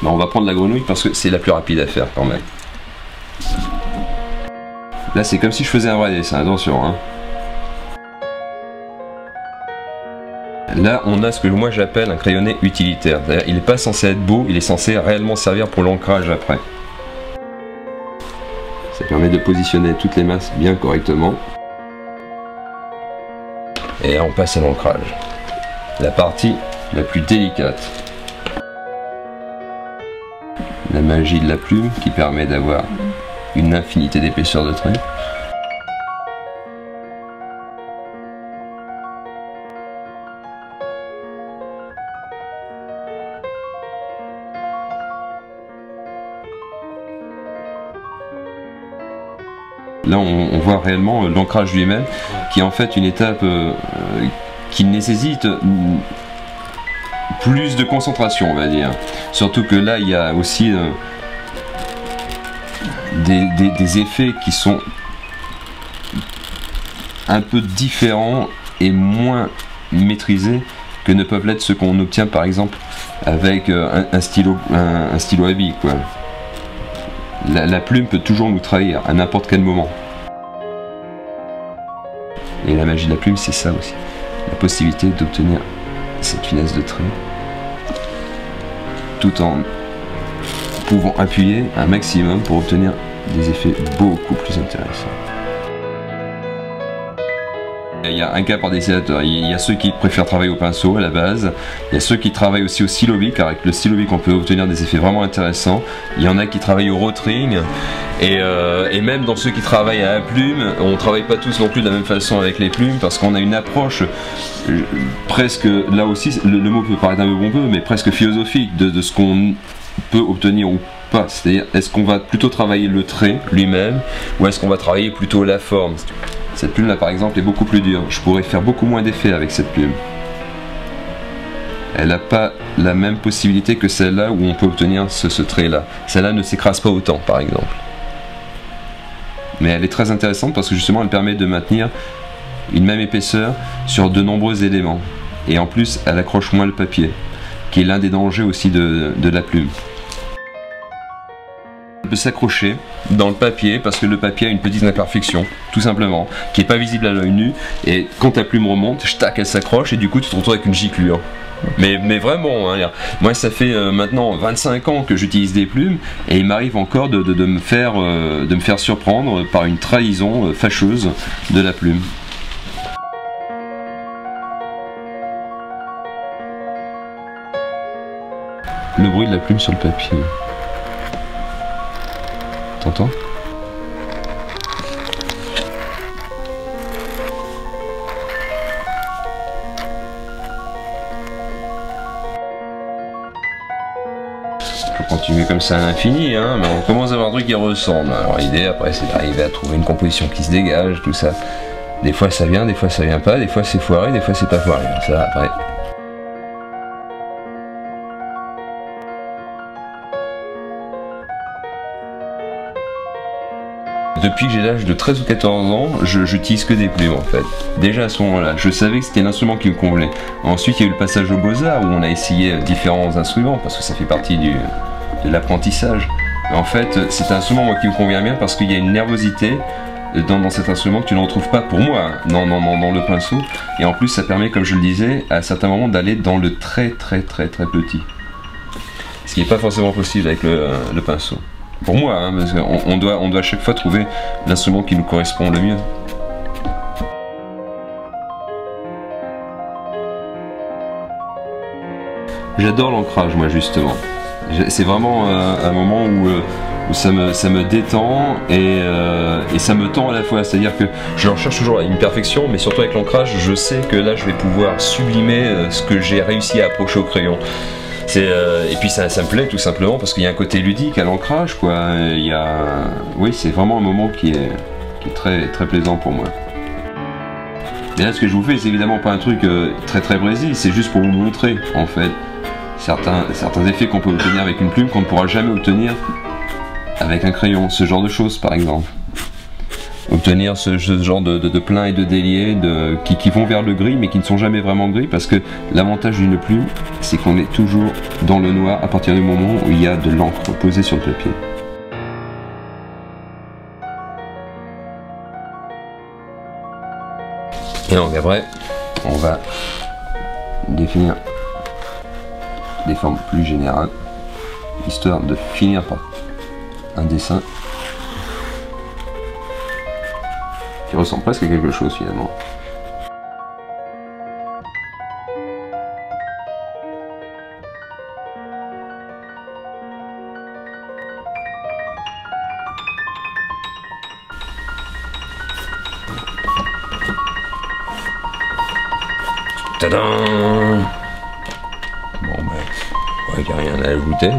Ben, on va prendre la grenouille parce que c'est la plus rapide à faire quand même. Là c'est comme si je faisais un vrai dessin, attention hein. Là on a ce que moi j'appelle un crayonné utilitaire. Il n'est pas censé être beau, il est censé réellement servir pour l'ancrage après. Ça permet de positionner toutes les masses bien correctement. Et là on passe à l'ancrage. La partie la plus délicate. La magie de la plume qui permet d'avoir une infinité d'épaisseur de trait. Là on voit réellement l'ancrage lui-même qui est en fait une étape qui nécessite plus de concentration on va dire. Surtout que là il y a aussi des effets qui sont un peu différents et moins maîtrisés que ne peuvent l'être ceux qu'on obtient par exemple avec un stylo à billes quoi. La plume peut toujours nous trahir à n'importe quel moment. Et la magie de la plume, c'est ça aussi. La possibilité d'obtenir cette finesse de trait tout en pouvant appuyer un maximum pour obtenir des effets beaucoup plus intéressants. Il y a un cas par dessinateur, il y a ceux qui préfèrent travailler au pinceau à la base, il y a ceux qui travaillent aussi au stylo bic, car avec le stylo bic on peut obtenir des effets vraiment intéressants, il y en a qui travaillent au rotring, et même dans ceux qui travaillent à la plume, on ne travaille pas tous non plus de la même façon avec les plumes, parce qu'on a une approche presque, là aussi le mot peut paraître un peu pompeux, mais presque philosophique de ce qu'on peut obtenir ou pas, c'est-à-dire est-ce qu'on va plutôt travailler le trait lui-même, ou est-ce qu'on va travailler plutôt la forme. Cette plume là par exemple est beaucoup plus dure, je pourrais faire beaucoup moins d'effets avec cette plume. Elle n'a pas la même possibilité que celle-là où on peut obtenir ce trait là. Celle-là ne s'écrase pas autant par exemple. Mais elle est très intéressante parce que justement elle permet de maintenir une même épaisseur sur de nombreux éléments. Et en plus elle accroche moins le papier, qui est l'un des dangers aussi de la plume. Elle peut s'accrocher dans le papier parce que le papier a une petite imperfection, tout simplement, qui n'est pas visible à l'œil nu, et quand ta plume remonte, tac, elle s'accroche et du coup tu te retrouves avec une giclure. Mais vraiment, hein, moi ça fait maintenant 25 ans que j'utilise des plumes et il m'arrive encore de me faire surprendre par une trahison fâcheuse de la plume. Le bruit de la plume sur le papier. T'entends ? On peut continuer comme ça à l'infini, hein, mais on commence à avoir un truc qui ressemble. Alors l'idée après c'est d'arriver à trouver une composition qui se dégage, tout ça. Des fois ça vient, des fois ça vient pas, des fois c'est foiré, des fois c'est pas foiré. Ça après. Depuis que j'ai l'âge de 13 ou 14 ans, j'utilise que des plumes en fait. Déjà à ce moment-là, je savais que c'était l'instrument qui me convenait. Ensuite, il y a eu le passage aux Beaux-Arts où on a essayé différents instruments parce que ça fait partie de l'apprentissage. En fait, c'est un instrument moi, qui me convient bien parce qu'il y a une nervosité dans cet instrument que tu ne retrouves pas pour moi dans le pinceau. Et en plus, ça permet, comme je le disais, à certains moments d'aller dans le très petit. Ce qui n'est pas forcément possible avec le pinceau. Pour moi, hein, parce qu'on doit à chaque fois trouver l'instrument qui nous correspond le mieux. J'adore l'ancrage, moi, justement. C'est vraiment un moment où ça me détend et ça me tend à la fois. C'est-à-dire que je recherche toujours une perfection, mais surtout avec l'ancrage, je sais que là, je vais pouvoir sublimer ce que j'ai réussi à approcher au crayon. Et puis ça me plaît tout simplement parce qu'il y a un côté ludique à l'ancrage, quoi. Oui, c'est vraiment un moment qui est très plaisant pour moi. Et là, ce que je vous fais, c'est évidemment pas un truc très précis, c'est juste pour vous montrer, en fait, certains effets qu'on peut obtenir avec une plume qu'on ne pourra jamais obtenir avec un crayon, ce genre de choses, par exemple. obtenir ce genre de plein et de déliés qui vont vers le gris mais qui ne sont jamais vraiment gris, parce que l'avantage d'une plume, c'est qu'on est toujours dans le noir à partir du moment où il y a de l'encre posée sur le papier. Et donc après, on va définir des formes plus générales, histoire de finir par un dessin qui ressemble presque à quelque chose finalement. Tadam! Bon ben, il n'y a rien à ajouter.